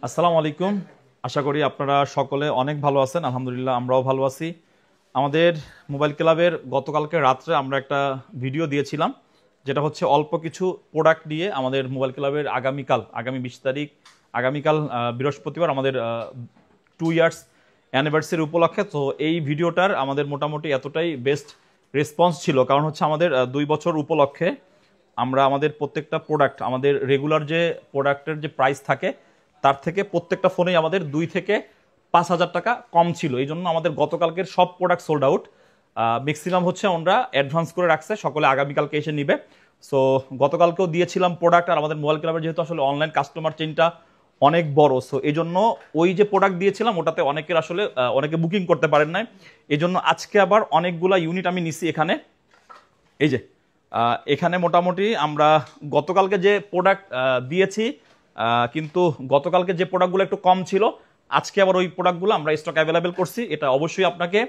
আসসালামু আলাইকুম। আশা করি আপনারা সকলে অনেক ভালো আছেন। আলহামদুলিল্লাহ আমরাও ভালো আছি। আমাদের মোবাইল ক্লাবের গতকালকে রাত্রে আমরা একটা ভিডিও দিয়েছিলাম, যেটা হচ্ছে অল্প কিছু প্রোডাক্ট নিয়ে আমাদের মোবাইল ক্লাবের আগামী 20 তারিখ আগামীকাল বৃহস্পতিবার আমাদের 2 ইয়ার্স অ্যানিভার্সারি উপলক্ষে। তো এই ভিডিওটার আমাদের মোটামুটি এতটাই বেস্ট রেসপন্স ছিল, কারণ হচ্ছে আমাদের 2 বছর উপলক্ষে আমরা আমাদের প্রত্যেকটা প্রোডাক্ট, আমাদের রেগুলার যে প্রোডাক্টের যে প্রাইস থাকে তার থেকে প্রত্যেকটা ফোনেই আমাদের 2 থেকে 5,000 টাকা কম ছিল। এই জন্য আমাদের গতকালকের সব প্রোডাক্ট সোল্ড আউট। ম্যাক্সিমাম হচ্ছে আমরা অ্যাডভান্স করে রাখছে, সকলে আগামীকালকে এসে নিবে। সো গতকালকেও দিয়েছিলাম প্রোডাক্ট, আর আমাদের মোবাইল ক্লাবের যেহেতু আসলে অনলাইন কাস্টমার চেইনটা অনেক বড়, সো এই জন্য ওই যে প্রোডাক্ট দিয়েছিলাম ওটাতে অনেকের আসলে অনেকে বুকিং করতে পারেন নাই। এই জন্য আজকে আবার অনেকগুলা ইউনিট আমি নিছি এখানে। এই যে এখানে মোটামুটি আমরা গতকালকে যে প্রোডাক্ট দিয়েছি, কিন্তু গতকালকে যে প্রোডাক্টগুলো একটু কম ছিল, আজকে আবার ওই প্রোডাক্টগুলো আমরা স্টক অ্যাভেলেবেল করছি। এটা অবশ্যই আপনাকে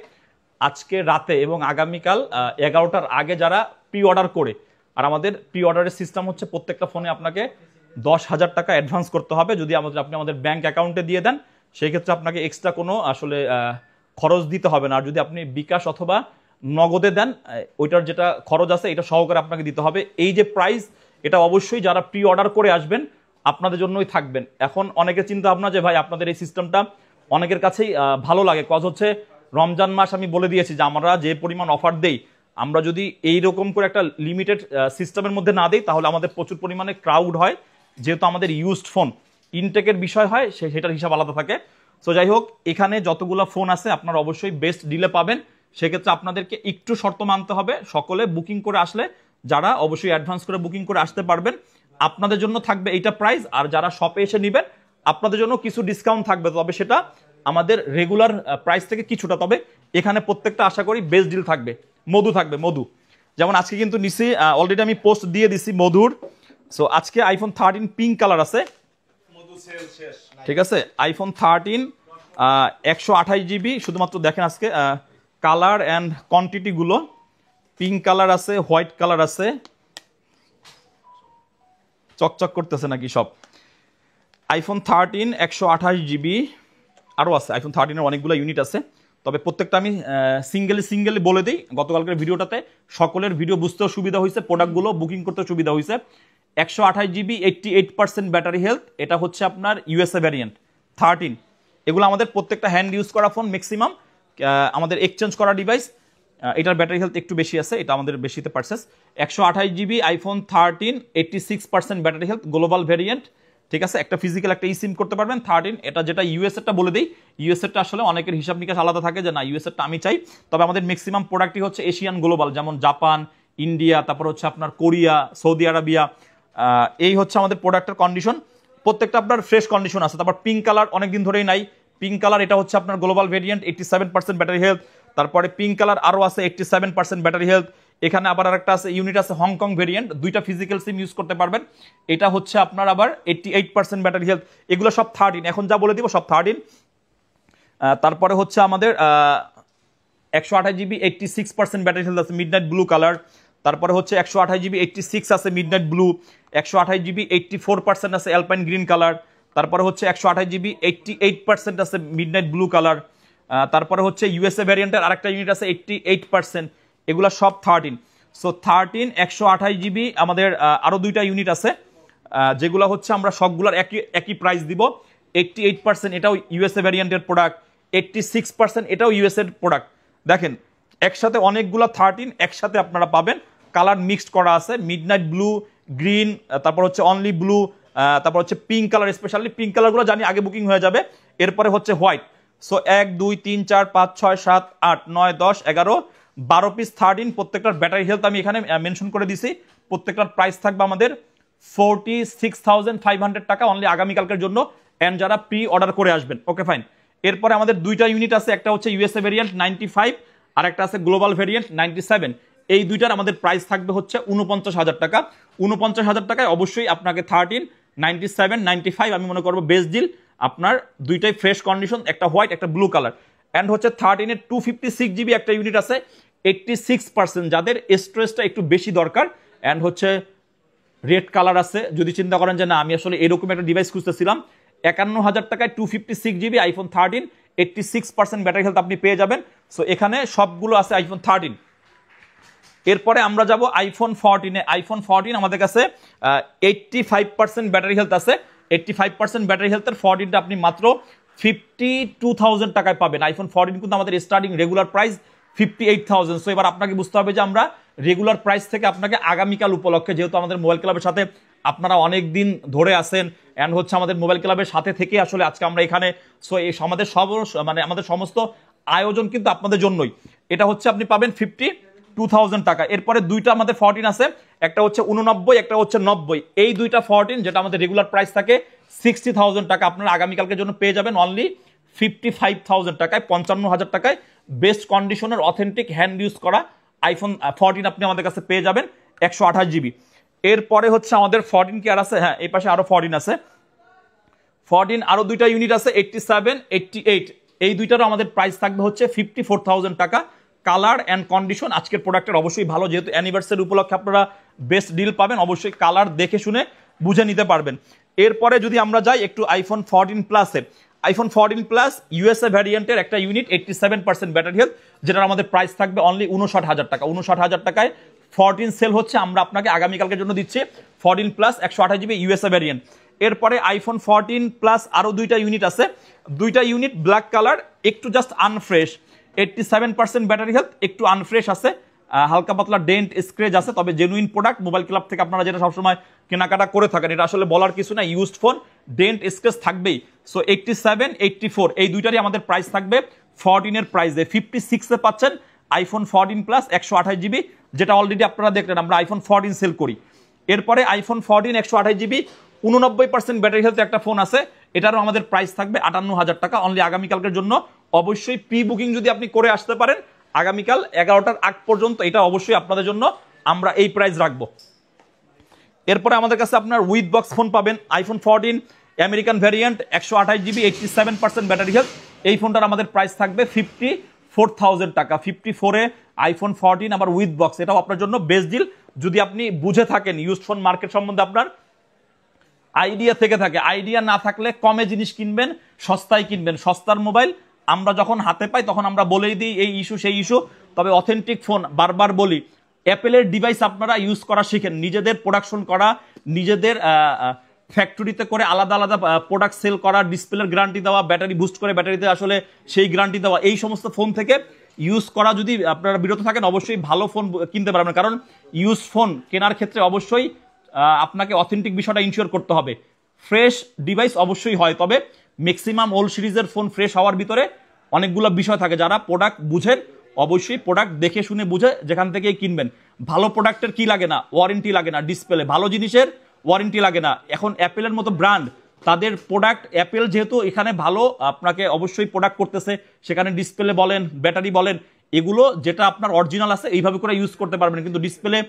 আজকে রাতে এবং আগামীকাল 11টার আগে যারা প্রি অর্ডার করে, আর আমাদের প্রি অর্ডারের সিস্টেম হচ্ছে প্রত্যেকটা ফোনে আপনাকে 10,000 টাকা অ্যাডভান্স করতে হবে। যদি আপনি আমাদের ব্যাংক অ্যাকাউন্টে দিয়ে দেন, সেই ক্ষেত্রে আপনাকে এক্সট্রা কোনো আসলে খরচ দিতে হবে না। আর যদি আপনি বিকাশ অথবা নগদে দেন, ওইটার যেটা খরচ আছে এটা সহকারে আপনাকে দিতে হবে। এই যে প্রাইস, এটা অবশ্যই যারা প্রি অর্ডার করে আসবেন আপনাদের জন্যই থাকবেন। এখন অনেকে চিন্তা ভাবনা যে ভাই আপনাদের এই সিস্টেমটা অনেকের কাছেই ভালো লাগে, কজ হচ্ছে রমজান মাস। আমি বলে দিয়েছি যে আমরা যে পরিমাণ অফার দেই, আমরা যদি এই রকম করে একটা লিমিটেড সিস্টেমের মধ্যে না দিই তাহলে আমাদের প্রচুর পরিমাণে ক্রাউড হয়। যেহেতু আমাদের ইউজড ফোন ইনটেকের বিষয় হয়, সেটার হিসাব আলাদা থাকে। সো যাই হোক, এখানে যতগুলো ফোন আছে আপনারা অবশ্যই বেস্ট ডিলে পাবেন। সেক্ষেত্রে আপনাদেরকে একটু শর্ত মানতে হবে। সকলে বুকিং করে আসলে, যারা অবশ্যই অ্যাডভান্স করে বুকিং করে আসতে পারবেন, আপনাদের জন্য থাকবে এইটা প্রাইস। আর যারা শপে এসে নেবেন আপনাদের জন্য কিছু ডিসকাউন্ট থাকবে, তবে সেটা আমাদের রেগুলার প্রাইস থেকে কিছুটা। তবে এখানে প্রত্যেকটা আশা করি বেস্ট ডিল থাকবে। মধু থাকবে, মধু। যেমন আজকে কিন্তু নিছি, অলরেডি আমি পোস্ট দিয়ে দিছি মধুর। সো আজকে আইফোন 13 পিঙ্ক কালার আছে, ঠিক আছে। আইফোন 13 128 GB শুধুমাত্র। দেখেন আজকে কালার অ্যান্ড কোয়ান্টিটিগুলো, পিঙ্ক কালার আছে, হোয়াইট কালার আছে, চকচক করতেছে নাকি সব। আইফোন 13 128 GB আরও আছে। আইফোন 13-এর অনেকগুলো ইউনিট আছে, তবে প্রত্যেকটা আমি সিঙ্গেলি বলে দিই। গতকালকের ভিডিওটাতে সকলের ভিডিও বুঝতেও সুবিধা হয়েছে, প্রোডাক্টগুলো বুকিং করতে সুবিধা হয়েছে। 128 GB 88% ব্যাটারি হেলথ, এটা হচ্ছে আপনার ইউএসএ ভ্যারিয়েন্ট 13। এগুলো আমাদের প্রত্যেকটা হ্যান্ড ইউজ করা ফোন, ম্যাক্সিমাম আমাদের এক্সচেঞ্জ করা ডিভাইস। এটার ব্যাটারি হেলথ একটু বেশি আছে, এটা আমাদের বেশিতে purchase. 128 GB iPhone 13 86% battery health, global variant, ঠিক আছে। একটা ফিজিক্যাল একটা ই সিম করতে পারবেন 13। এটা যেটা ইউএসএরটা বলে দিই, ইউএসএরটা আসলে অনেকের হিসাব নিকাশ আলাদা থাকে যে না ইউএসএরটা আমি চাই। তবে আমাদের ম্যাক্সিমাম প্রোডাক্টই হচ্ছে এশিয়ান গ্লোবাল, যেমন জাপান, ইন্ডিয়া, তারপর হচ্ছে আপনার কোরিয়া, সৌদি আরবিয়া। এই হচ্ছে আমাদের প্রোডাক্টের কন্ডিশন, প্রত্যেকটা আপনার ফ্রেশ কন্ডিশন আছে। তারপর পিঙ্ক কালার অনেকদিন ধরেই নাই, পিঙ্ক কালার এটা হচ্ছে আপনার গ্লোবাল ভেরিয়েন্ট 87% ব্যাটারি হেলথ। তারপরে পিঙ্ক কালার আরও আছে 87% ব্যাটারি হেলথ। এখানে আবার আরেকটা আছে ইউনিট আছে হংকং ভেরিয়েন্ট, দুইটা ফিজিক্যাল সিম ইউজ করতে পারবেন। এটা হচ্ছে আপনার আবার 88% ব্যাটারি হেলথ। এগুলো সব 13, এখন যা বলে দিব সব 13। তারপরে হচ্ছে আমাদের 128 GB 86% ব্যাটারি হেলথ আছে, মিডনাইট ব্লু কালার। তারপরে হচ্ছে 128 GB 86 আছে মিডনাইট ব্লু। 128 GB 84% আছে অ্যালপাইন গ্রিন কালার। তারপরে হচ্ছে 128 GB 88% আছে মিডনাইট ব্লু কালার। তারপরে হচ্ছে ইউএসএ ভ্যারিয়েন্টের আরেকটা ইউনিট আছে 88%। এগুলো সব 13। সো 13 128 GB আমাদের আরও দুইটা ইউনিট আছে, যেগুলো হচ্ছে আমরা সবগুলোর একই প্রাইস দিব। 88% এটাও ইউএসএ ভ্যারিয়েন্টের প্রোডাক্ট, 86% এটাও ইউএসএর প্রোডাক্ট। দেখেন একসাথে অনেকগুলো 13 একসাথে আপনারা পাবেন, কালার মিক্সড করা আছে, মিডনাইট ব্লু, গ্রিন, তারপর হচ্ছে অনলি ব্লু, তারপর হচ্ছে পিঙ্ক কালার। স্পেশালি পিঙ্ক কালারগুলো জানি আগে বুকিং হয়ে যাবে। এরপরে হচ্ছে হোয়াইট। So 1 2 3 4 5 6 7 8 9 10 11 12 piece 13। প্রত্যেকটার ব্যাটারি হেলথ আমি এখানে মেনশন করে দিছি। প্রত্যেকটার প্রাইস থাকবে আমাদের 46,500 টাকা অনলি আগামীকালকের জন্য, অ্যান্ড যারা প্রি অর্ডার করে আসবেন। Okay fine. এরপরে আমাদের দুইটা ইউনিট আছে, একটা হচ্ছে ইউএসএ ভেরিয়েন্ট 95 আর একটা আছে গ্লোবাল ভেরিয়েন্ট 97। এই দুইটার আমাদের প্রাইস থাকবে হচ্ছে 49,000 টাকা। 49,000 টাকায় অবশ্যই আপনাকে 13, 97, 95 আমি মনে করবো বেস্ট ডিল। আপনার দুইটাই ফ্রেশ কন্ডিশন, একটা হোয়াইট একটা ব্লু কালার। অ্যান্ড হচ্ছে 13-এর 256 GB একটা ইউনিট আছে 86%, যাদের স্টোরেজটা একটু বেশি দরকার। অ্যান্ড হচ্ছে রেড কালার আছে, যদি চিন্তা করেন যে না আমি আসলে এরকম একটা ডিভাইস খুঁজতেছিলাম 51,000 টাকায় 256 GB আইফোন 13 86% ব্যাটারি হেলথ আপনি পেয়ে যাবেন। সো এখানে সবগুলো আছে আইফোন 13। এরপরে আমরা যাব আইফোন 14 এ। আইফোন 14 আমাদের কাছে 85% ব্যাটারি হেলথ আছে। 85% ব্যাটারি হেলথের 14টা আপনি মাত্র 52,000 টাকায় পাবেন। আইফোন 14 কিন্তু আমাদের স্টার্টিং রেগুলার প্রাইস 58,000। সো এবার আপনাকে বুঝতে হবে যে আমরা রেগুলার প্রাইস থেকে আপনাকে আগামীকাল উপলক্ষে, যেহেতু আমাদের মোবাইল ক্লাবের সাথে আপনারা অনেক দিন ধরে আসেন অ্যান্ড হচ্ছে আমাদের মোবাইল ক্লাবের সাথে থেকে আসলে আজকে আমরা এখানে, সো এই আমাদের আমাদের সমস্ত আয়োজন কিন্তু আপনাদের জন্যই। এটা হচ্ছে আপনি পাবেন 52,000 টাকা। এরপরে দুইটা আমাদের 14 আছে, একটা হচ্ছে 89, একটা হচ্ছে 90। এই দুইটা 14 যেটা আমাদের রেগুলার প্রাইস থাকে 60,000 টাকা, আপনারা আগামীকালকের জন্য পেয়ে যাবেন অনলি 55,000 টাকায়, 55,000 টাকায় বেস্ট কন্ডিশনের অথেন্টিক হ্যান্ড ইউজ করা আইফোন 14 আপনি আমাদের কাছে পেয়ে যাবেন 128 GB। এরপরে হচ্ছে আমাদের 14 কি আর আছে, হ্যাঁ এই পাশে আরো 14 আছে। 14 আরো দুইটা ইউনিট আছে 87, 88। এই দুইটারও আমাদের প্রাইস থাকবে হচ্ছে 54,000 টাকা। কালার অ্যান্ড কন্ডিশন আজকের প্রোডাক্টের অবশ্যই ভালো, যেহেতু অ্যানিভার্সারি উপলক্ষে আপনারা বেস্ট ডিল পাবেন, অবশ্যই কালার দেখে শুনে বুঝে নিতে পারবেন। এরপরে যদি আমরা যাই একটু আইফোন 14 প্লাসে, আইফোন 14 প্লাস ইউএসএ ভ্যারিয়েন্টের একটা ইউনিট 87% ব্যাটারি হেলথ, যেটার আমাদের প্রাইস থাকবে অনলি 59,000 টাকা। 59,000 টাকায় 14 সেল হচ্ছে, আমরা আপনাকে আগামীকালকের জন্য দিচ্ছি 14 প্লাস 128 GB ইউএসএ ভ্যারিয়েন্ট। এরপরে আইফোন 14 প্লাস আরো দুইটা ইউনিট আছে, দুইটা ইউনিট ব্ল্যাক কালার, একটু জাস্ট আনফ্রেশ, 87% ব্যাটারি হেলথ, একটু আনফ্রেশ আছে, হালকা পাতলা ডেন্ট স্ক্রেচ আছে, তবে জেনুইন প্রোডাক্ট। মোবাইল ক্লাব থেকে আপনারা যেটা সবসময় কেনাকাটা করে থাকেন, এটা আসলে বলার কিছু না, ইউজড ফোন ডেন্ট স্ক্রেচ থাকবেই। সো 87, 84 এই দুইটারই আমাদের প্রাইস থাকবে 14 এর প্রাইসে 56 এ পাচ্ছেন আইফোন 14 প্লাস 128 GB, যেটা অলরেডি আপনারা দেখলেন আমরা আইফোন 14 সেল করি। এরপরে আইফোন 14 128 GB 89% ব্যাটারি হেলথ একটা ফোন আছে, এটারও আমাদের প্রাইস থাকবে 58,000 টাকা অনলি আগামীকালকের জন্য। অবশ্যই প্রি বুকিং যদি আপনি করে আসতে পারেন আগামীকাল 11টার আগ পর্যন্ত, এটা অবশ্যই আপনাদের জন্য আমরা এই প্রাইস রাখবো। এরপরে আমাদের কাছে আপনার উইথ বক্স ফোন পাবেন iPhone 14 American variant 128 GB 87% battery health. এই ফোনটার আমাদের প্রাইস থাকবে 54,000 টাকা। 54 এ আইফোন 14 আবার উইথ বক্স, এটাও আপনার জন্য বেস্ট ডিল যদি আপনি বুঝে থাকেন ইউজড ফোন মার্কেট সম্বন্ধে আপনার আইডিয়া থেকে থাকে। আইডিয়া না থাকলে কমে জিনিস কিনবেন, সস্তায় কিনবেন। সস্তার মোবাইল আমরা যখন হাতে পাই তখন আমরা বলেই দিই এই ইস্যু সেই ইস্যু, তবে অথেন্টিক ফোন বারবার বলি, অ্যাপেলের ডিভাইস আপনারা ইউজ করা শিখেন, নিজেদের প্রোডাকশন করা, নিজেদের ফ্যাক্টরিতে করে আলাদা আলাদা প্রোডাক্ট সেল করা, ডিসপ্লের গ্যারান্টি দেওয়া, ব্যাটারি বুস্ট করে ব্যাটারিতে আসলে সেই গ্যারান্টি দেওয়া, এই সমস্ত ফোন থেকে ইউজ করা যদি আপনারা বিরত থাকেন অবশ্যই ভালো ফোন কিনতে পারবেন। কারণ ইউজ ফোন কেনার ক্ষেত্রে অবশ্যই আপনাকে অথেন্টিক বিষয়টা ইনশিওর করতে হবে। ফ্রেশ ডিভাইস অবশ্যই হয়, তবে ম্যাক্সিমাম ওল্ড সিরিজের ফোন ফ্রেশ হওয়ার ভিতরে অনেকগুলো বিষয় থাকে। যারা প্রোডাক্ট বুঝেন অবশ্যই প্রোডাক্ট দেখে শুনে বুঝে যেখান থেকে কিনবেন। ভালো প্রোডাক্টের কি লাগে না, ওয়ারেন্টি লাগে না, ডিসপ্লে ভালো জিনিসের ওয়ারেন্টি লাগে না। এখন অ্যাপেলের মতো ব্র্যান্ড, তাদের প্রোডাক্ট অ্যাপেল যেহেতু এখানে ভালো আপনাকে অবশ্যই প্রোডাক্ট করতেছে, সেখানে ডিসপ্লে বলেন ব্যাটারি বলেন এগুলো যেটা আপনার অরিজিনাল আছে এইভাবে করে ইউজ করতে পারবেন। কিন্তু ডিসপ্লে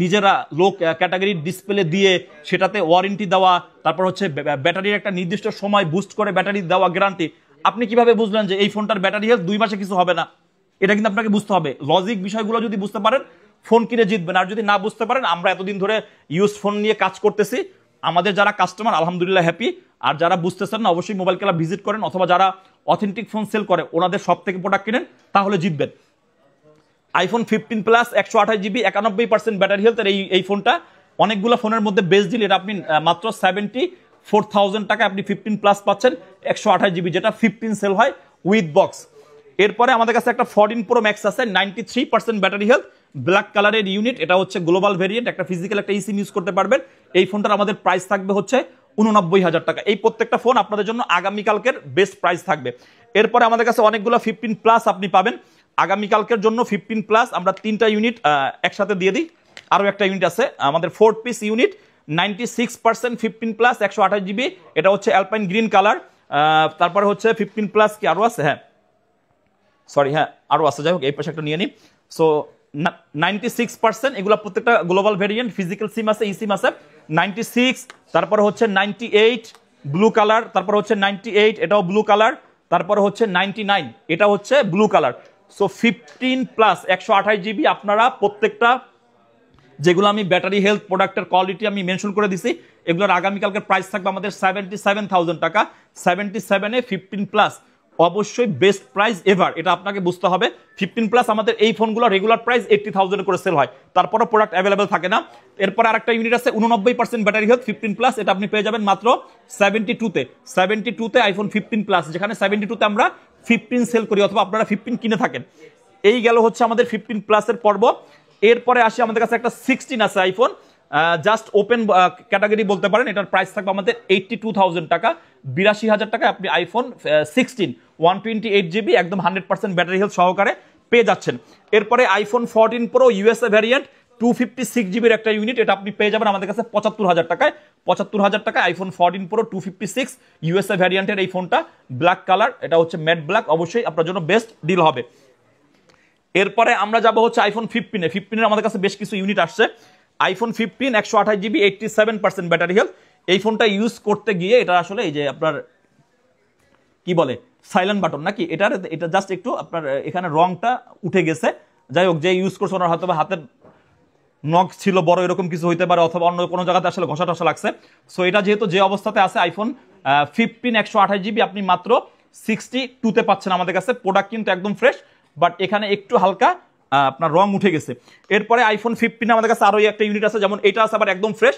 নিজেরা লো ক্যাটাগরির ডিসপ্লে দিয়ে সেটাতে ওয়ারেন্টি দেওয়া, তারপর হচ্ছে ব্যাটারির একটা নির্দিষ্ট সময় বুস্ট করে ব্যাটারি দেওয়া গ্যারান্টি, আপনি কিভাবে বুঝলেন যে এই ফোনটার ব্যাটারি হেলথ 2 মাসে কিছু হবে না? এটা কিন্তু আপনাকে বুঝতে হবে। লজিক বিষয়গুলো যদি বুঝতে পারেন ফোন কিনে জিতবেন, আর যদি না বুঝতে পারেন, আমরা এতদিন ধরে ইউজ ফোন নিয়ে কাজ করতেছি, আমাদের যারা কাস্টমার আলহামদুলিল্লাহ হ্যাপি। আর যারা বুঝতেছেন না অবশ্যই মোবাইল ক্লাব ভিজিট করেন, অথবা যারা অথেন্টিক ফোন সেল করে ওনাদের সব থেকে প্রোডাক্ট কিনেন, তাহলে জিতবেন। আইফোন 15 প্লাস 128 GB 91% ব্যাটারি হেলথের এই ফোনটা অনেকগুলো ফোনের মধ্যে বেস্ট ডিল। এটা আপনি মাত্র 74,000 টাকা আপনি 15 প্লাস পাচ্ছেন 128 GB, যেটা 15 সেল হয় উইথ বক্স। এরপরে আমাদের কাছে একটা 14 প্রো ম্যাক্স আছে 93% ব্যাটারি হেলথ, ব্ল্যাক কালারের ইউনিট, এটা হচ্ছে গ্লোবাল ভেরিয়েন্ট, একটা ফিজিক্যাল একটা ইসিম ইউজ করতে পারবেন। এই ফোনটার আমাদের প্রাইস থাকবে হচ্ছে 89,000 টাকা। এই প্রত্যেকটা ফোন আপনাদের জন্য আগামীকালকের বেস্ট প্রাইস থাকবে। এরপরে আমাদের কাছে অনেকগুলো 15 প্লাস আপনি পাবেন আগামীকালকের জন্য। 15 প্লাস আমরা 3টা ইউনিট একসাথে দিয়ে দিই, আরও একটা ইউনিট আছে আমাদের 4 পিস ইউনিট 96% 15 প্লাস 128 GB, এটা হচ্ছে অ্যালপাইন গ্রিন কালার। তারপরে হচ্ছে 15 প্লাস কি আরও আছে, হ্যাঁ সরি হ্যাঁ আরও আছে, যাই হোক এই পাশে একটা নিয়ে নিই। সো 96% এগুলো প্রত্যেকটা গ্লোবাল ভেরিয়েন্ট, ফিজিক্যাল সিম আছে, ই সিম আছে 96, তারপরে হচ্ছে 98 ব্লু কালার, তারপর হচ্ছে 98 এটাও ব্লু কালার, তারপরে হচ্ছে 99 এটা হচ্ছে blue colour. So 15 plus 128 GB আপনারা প্রত্যেকটা যেগুলো আমি ব্যাটারি হেলথ প্রোডাক্টের কোয়ালিটি আমি মেনশন করে দিছি, এগুলোর আগামীকালকের প্রাইস থাকবে আমাদের 77,000 টাকা। 77-এ 15+, অবশ্যই বেস্ট প্রাইস এভার, এটা আপনাকে বুঝতে হবে। 15+, আমাদের এই ফোনগুলো রেগুলার প্রাইস 80,000 করে সেল হয়, তারপরও প্রোডাক্ট অ্যাভেলেবেল থাকে না। এরপর আরেকটা ইউনিট আছে 89% ব্যাটারি হেলথ 15+, এটা আপনি পেয়ে যাবেন মাত্র 72-তে। 72-তে আইফোন 15+, যেখানে 72-তে আমরা 15 সেল করি অথবা আপনারা 15 কিনে থাকেন। এই গেল হচ্ছে আমাদের 15+ এর পর্ব। এরপরে আসি আমাদের কাছে একটা 16 আছে আইফোন, জাস্ট ওপেন ক্যাটাগরি বলতে পারেন। এটার প্রাইস থাকবে আমাদের 82,000 টাকা, 82,000 টাকায় আপনি আইফোন 16 128GB একদম 100% ব্যাটারি হেলথ সহকারে পেয়ে যাচ্ছেন। এরপরে iPhone 14 pro USA variant 256GB একটা ইউনিট, এটা আপনি পেয়ে যাবেন আমাদের কাছে 75,000 টাকায়। 75,000 টাকায় আইফোন 14 প্রো 256 ইউএসএ ভ্যারিয়েন্টের এই ফোনটা, ব্ল্যাক কালার, এটা হচ্ছে ম্যাট ব্ল্যাক, অবশ্যই আপনার জন্য বেস্ট ডিল হবে। এরপরে আমরা যাব হচ্ছে আইফোন 15-এ। 15-এর আমাদের কাছে বেশ কিছু ইউনিট আসছে। IPhone 15 128GB 87% battery health. এই ফোনটা ইউজ করতে গিয়ে এটা আসলে এই যে আপনার কি বলে সাইলেন্ট বাটন নাকি, এটা জাস্ট একটু আপনার এখানে রংটা উঠে গেছে। যাই হোক, যে ইউজ করছে ওনার হয়তো হাতের নখ ছিল বড়, এরকম কিছু হইতে পারে, অথবা অন্য কোনো জায়গাতে আসলে ঘষা টসা লাগছে। সো এটা যেহেতু যে অবস্থাতে আছে আইফোন 15 128GB আপনি মাত্র 62-তে পাচ্ছেন আমাদের কাছে। প্রোডাক্ট কিন্তু একদম ফ্রেশ, বাট এখানে একটু হালকা আপনার রং উঠে গেছে। এরপরে আইফোন 15 আমাদের কাছে আরো একটা ইউনিট আছে, যেমন এটা আছে আবার একদম ফ্রেশ।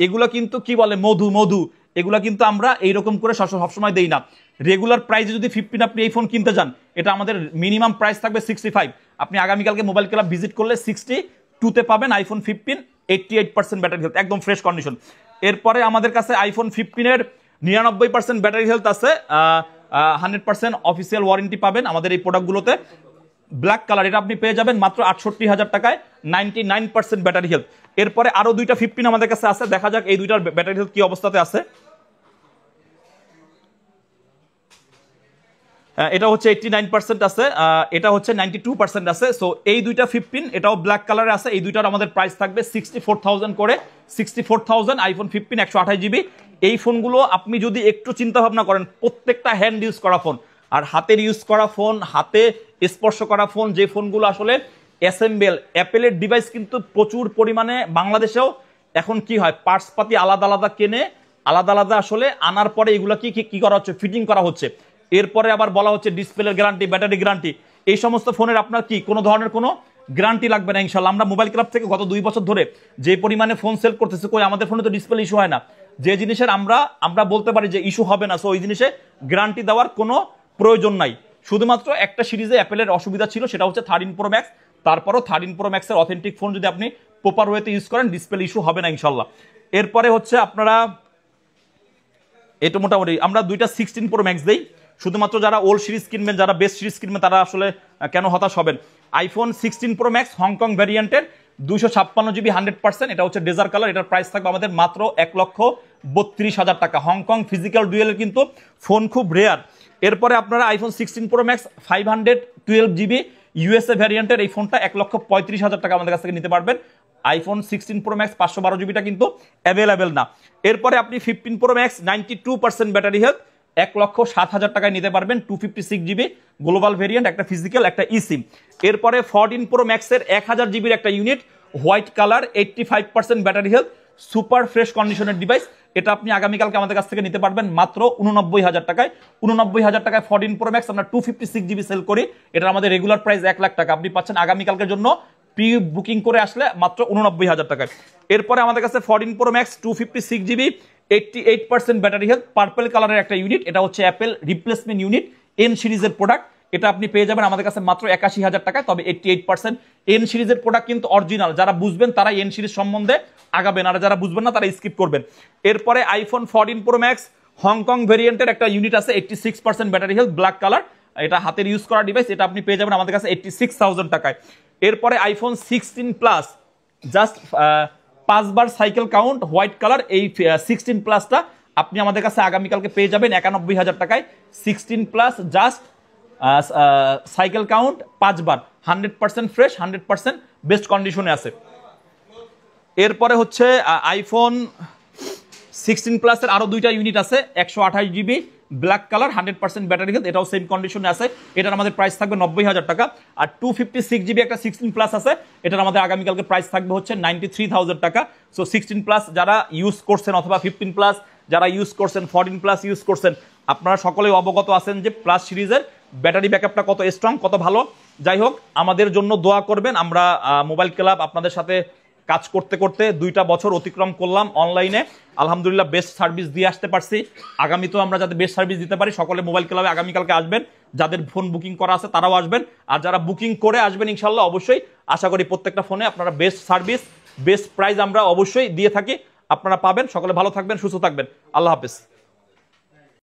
এগুলো কিন্তু কি বলে মধু, এগুলো কিন্তু আমরা এইরকম করে সবসময় দেই না। রেগুলার প্রাইসে যদি 15 আপনি এই ফোন কিনতে যান, এটা আমাদের মিনিমাম প্রাইস থাকবে 65। আপনি আগামীকালকে মোবাইল ক্লাব ভিজিট করলে 62-তে পাবেন আইফোন 15 88% ব্যাটারি হেলথ, একদম ফ্রেশ কন্ডিশন। এরপরে আমাদের কাছে আইফোন 15-এর 99% ব্যাটারি হেলথ আছে, 100% অফিসিয়াল ওয়ারেন্টি পাবেন আমাদের এই প্রোডাক্টগুলোতে। ব্ল্যাক কালার, এটা আপনি পেয়ে যাবেন মাত্র 68,000 টাকায়, 99% ব্যাটারি হেলথ। এরপরে আরো দুইটা 15 আমাদের কাছে আছে, দেখা যাক এই দুইটার ব্যাটারি হেলথ কি অবস্থাতে আছে। এটা হচ্ছে 89% আছে, এটা হচ্ছে 92% আছে। সো এই দুইটা 15 এটাও ব্ল্যাক কালারে আছে। এই দুইটার আমাদের প্রাইস থাকবে 64,000 করে। 64,000 আইফোন 15 128GB। এই ফোনগুলো আপনি যদি একটু চিন্তা ভাবনা করেন, প্রত্যেকটা হ্যান্ড ইউজ করা ফোন, আর হাতের ইউজ করা ফোন, হাতে স্পর্শ করা ফোন, যে ফোনগুলো আসলে অ্যাসেম্বল অ্যাপেলের ডিভাইস কিন্তু প্রচুর পরিমাণে বাংলাদেশেও এখন কি হয়, পার্টস পাতি আলাদা আলাদা কেনে, আলাদা আলাদা আসলে আনার পরে এগুলো কি করা হচ্ছে, ফিটিং করা হচ্ছে। এরপরে আবার বলা হচ্ছে ডিসপ্লের গ্যারান্টি, ব্যাটারি গ্যারান্টি। এই সমস্ত ফোনের আপনার কি কোনো ধরনের কোনো গ্যারান্টি লাগবে না ইনশাল্লাহ। আমরা মোবাইল ক্লাব থেকে গত 2 বছর ধরে যে পরিমাণে ফোন সেল করতেছি, কই আমাদের ফোনে তো ডিসপ্লে ইস্যু হয় না। যে জিনিসের আমরা বলতে পারি যে ইস্যু হবে না, সো ওই জিনিসে গ্যারান্টি দেওয়ার কোনো প্রয়োজন নাই। শুধুমাত্র একটা সিরিজে অ্যাপেলের অসুবিধা ছিল, সেটা হচ্ছে 13 প্রো ম্যাক্স। তারপরও 13 প্রো ম্যাক্সের অথেন্টিক ফোন যদি আপনি প্রপার ওয়েতে ইউজ করেন, ডিসপ্লে ইস্যু হবে না ইনশাল্লাহ। এরপরে হচ্ছে আপনারা এটা মোটামুটি আমরা দুইটা 16 প্রো ম্যাক্স দেই, শুধুমাত্র যারা ওল্ড সিরিজ কিনবেন, যারা বেস্ট সিরিজ কিনবেন, তারা আসলে কেন হতাশ হবেন। আইফোন 16 প্রো ম্যাক্স হংকং ভ্যারিয়েন্টের 256GB 100%, এটা হচ্ছে ডেজার কালার। এটার প্রাইস থাকবে আমাদের মাত্র 1,32,000 টাকা। হংকং ফিজিক্যাল ডুয়েলের কিন্তু ফোন খুব রেয়ার। এরপরে আপনারা iPhone 16 Pro Max 512GB USA ভ্যারিয়েন্টের এই ফোনটা 1,35,000 টাকা আমাদের কাছ থেকে নিতে পারবেন। আইফোন 16 প্রো ম্যাক্স 512GBটা কিন্তু অ্যাভেলেবেল না। এরপরে আপনি 15 প্রো ম্যাক্স 92% ব্যাটারি হেলথ 1,07,000 টাকায় নিতে পারবেন, 256GB গ্লোবাল ভেরিয়েন্ট, একটা ফিজিক্যাল একটা ইসিম। এরপরে 14 প্রো ম্যাক্সের 1000GBর একটা unit, white colour, 85% battery health, super fresh কন্ডিশনের ডিভাইস। এটা আপনি আগামীকালকে আমাদের কাছ থেকে নিতে পারবেন মাত্র 89,000 টাকায়। 89,000 টাকায় 14 প্রো ম্যাক্স আমরা 256GB সেল করি, এটা আমাদের রেগুলার প্রাইস 1,00,000 টাকা। আপনি পাচ্ছেন আগামীকালকের জন্য প্রি বুকিং করে আসলে মাত্র 89,000 টাকায়। এরপরে আমাদের কাছে 14 pro max 256GB 88% battery health, purple কালারের একটা ইউনিট, এটা হচ্ছে অ্যাপেল রিপ্লেসমেন্ট ইউনিট, এন সিরিজের প্রোডাক্ট। এটা আপনি পেয়ে যাবেন আমাদের কাছে মাত্র 81,000 টাকায়। তবে 88% এন সিরিজের প্রোডাক্ট কিন্তু অরিজিনাল, যারা বুঝবেন তারাই এন সিরিজ সম্বন্ধে আগাবেন, আর যারা বুঝবেন না তারা স্কিপ করবেন। এরপরে আইফোন 14 প্রো ম্যাক্স হংকং ভেরিয়েন্টের একটা ইউনিট আছে, 86% ব্যাটারি হেলথ, ব্ল্যাক কালার, এটা হাতের ইউজ করা ডিভাইস। এটা আপনি পেয়ে যাবেন আমাদের কাছে 86,000 টাকায়। এরপরে আইফোন 16 প্লাস জাস্ট 5 বার সাইকেল কাউন্ট, হোয়াইট কালার, এই 16 প্লাসটা আপনি আমাদের কাছে আগামীকালকে পেয়ে যাবেন 91,000 টাকায়। 16 প্লাস জাস্ট সাইকেল কাউন্ট 5 বার, 100% ফ্রেশ, 100% বেস্ট কন্ডিশনে আছে। এরপরে হচ্ছে আইফোন 16 প্লাসের আরো দুইটা ইউনিট আছে 128 GB black colour 100% battery health, এটাও সেম কন্ডিশনে আছে। এটার আমাদের প্রাইস থাকবে 90,000 টাকা। আর 256 জিবি একটা 16 প্লাস আছে, এটার আমাদের আগামীকালকে প্রাইস থাকবে হচ্ছে 93,000 টাকা। সো 16 প্লাস যারা ইউজ করছেন অথবা 15 প্লাস যারা ইউজ করছেন, 14 প্লাস ইউজ করছেন, আপনারা সকলেই অবগত আছেন যে প্লাস সিরিজের ব্যাটারি ব্যাকআপটা কত স্ট্রং, কত ভালো। যাই হোক, আমাদের জন্য দোয়া করবেন। আমরা মোবাইল ক্লাব আপনাদের সাথে কাজ করতে করতে 2টা বছর অতিক্রম করলাম অনলাইনে, আলহামদুলিল্লাহ বেস্ট সার্ভিস দিয়ে আসতে পারছি। আগামীতেও আমরা যাতে বেস্ট সার্ভিস দিতে পারি, সকলে মোবাইল ক্লাবে আগামীকালকে আসবেন। যাদের ফোন বুকিং করা আছে তারাও আসবেন, আর যারা বুকিং করে আসবেন ইনশাল্লাহ অবশ্যই আশা করি প্রত্যেকটা ফোনে আপনারা বেস্ট সার্ভিস, বেস্ট প্রাইস আমরা অবশ্যই দিয়ে থাকি, আপনারা পাবেন। সকলে ভালো থাকবেন, সুস্থ থাকবেন, আল্লাহ হাফেজ।